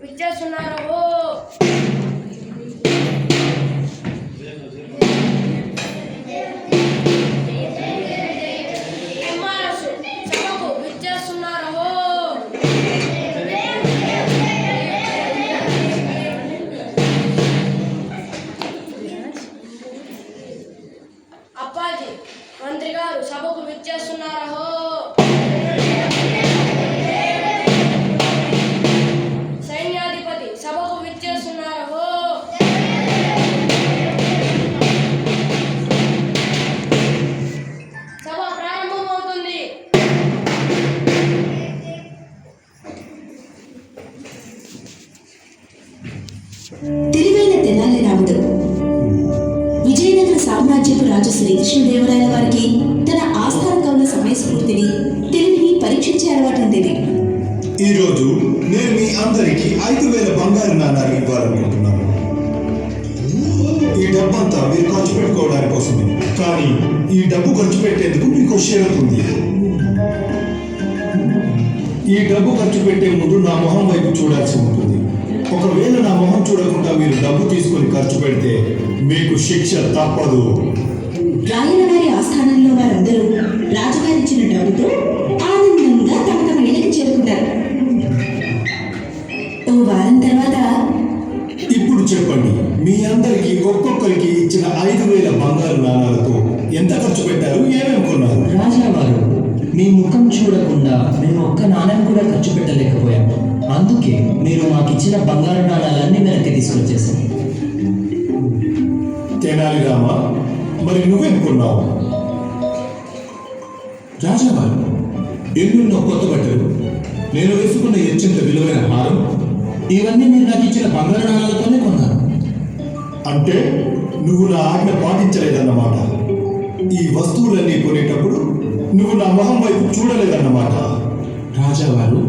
విచ్చేస్తున్నారో అప్పాజీ మంత్రి గారు సభకు విచ్చేస్తున్నారో సైన్యాధిపతి సభకు విచ్చేస్తున్నారో సభ ప్రారంభమవుతుంది. తెలివైన తెనాలి రాముడు విజయనగర సామ్రాజ్యపు రాజు శ్రీకృష్ణదేవరాయల వారికి తన ఆస్థాన కవుల సమయస్ఫూర్తిని తెలివిని పరీక్షించే అలవాటు ఉండేది. ఈరోజు నేను మీ అందరికీ 5,000 బంగారు నాణాలు ఇవ్వాలనుకుంటున్నాను. ఈ డబ్బంతా మీరు ఖర్చు పెట్టుకోవడానికి కోసమే, కానీ ఈ డబ్బు ఖర్చు పెట్టేందుకు మీకు షరతు ఉంది. ఈ డబ్బు ఖర్చు పెట్టే ముందు నా మొహం వైపు చూడాల్సి ఉంటుంది. ఒకవేళ నా మొహం చూడకుండా మీరు డబ్బు తీసుకొని ఖర్చు పెడితే మీకు శిక్ష తప్పదు. రాయల వారి ఆస్థానంలో వారందరూ రాజుగారిచ్చిన డబ్బుతో ఆనందంగా తమ తమ ఇళ్ళకి చేరుకున్నారు. ఓ వారం తర్వాత ఇప్పుడు చెప్పండి, మీ అందరికీ ఒక్కొక్కరికి ఇచ్చిన 5,000 బంగారు నాణాలతో ఎంత ఖర్చు పెట్టారు, ఏమేమి కొన్నారు? రాజావారు, మీ ముఖం చూడకుండా మేము ఒక్క నాణ్యం కూడా ఖర్చు పెట్టలేకపోయాము. అందుకే మీరు మాకు ఇచ్చిన బంగారు నాణాలన్నీ వెనక్కి తీసుకొచ్చేసాం. తెనాలి రామ, మరి నువ్వేం కొన్నావు? రాజావారు, ఎన్నెన్నో కొత్త బట్టలు, నేను వేసుకున్న అత్యంత విలువైన హారం, ఇవన్నీ మీరు నాకు ఇచ్చిన బంగారు నాణాలతోనే కొన్నాను. అంటే నువ్వు నా ఆజ్ఞ పాటించలేదన్నమాట. ఈ వస్తువులన్నీ కొనేటప్పుడు నువ్వు నా మొహం వైపు చూడలేదన్నమాట. రాజావారు,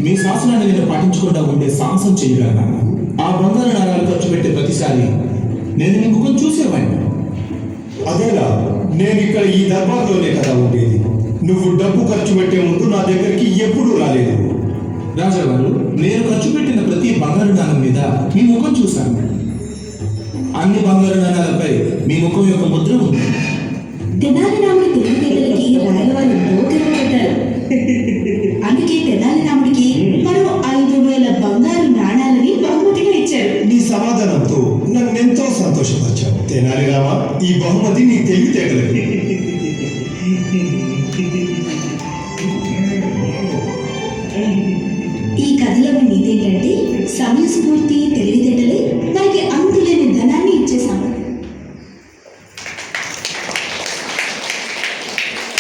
మీ శాసనాన్ని నేను పాటించకుండా ఉండే సాహసం చేయగలనా? ఆ బంగారు నాణాలు ఖర్చు పెట్టే ప్రతిసారి నేను మీ ముఖం చూసేవాడిని. అదేలా, నేను ఇక్కడ ఈ దర్బార్లోనే కదా ఉండేది. నువ్వు డబ్బు ఖర్చు పెట్టే ముందు నా దగ్గరికి ఎప్పుడూ రాలేదు. రాజావారు, నేను ఖర్చు పెట్టిన ప్రతి బంగారు నాణం మీద మీ ముఖం చూశాను. అన్ని బంగారు నాణాలపై మీ ముఖం యొక్క ముద్ర ఉంది. తెనాలి రాముడి తెలివితేటలకి రాయలవారు గర్వపడ్డారు. అందుకే తెనాలి రాముడికి మరో 5,000 బంగారు నాణాలని బహుమతిగా ఇచ్చారు. నీ సమాధానంతో నన్నెంతో సంతోషపరిచావు తెనాలి రామ. ఈ బహుమతి నీ తెలివితేటలకి. ఈ కథలోని నీతి ఏంటంటే సమయస్ఫూర్తి తెలివితేటలే మనకి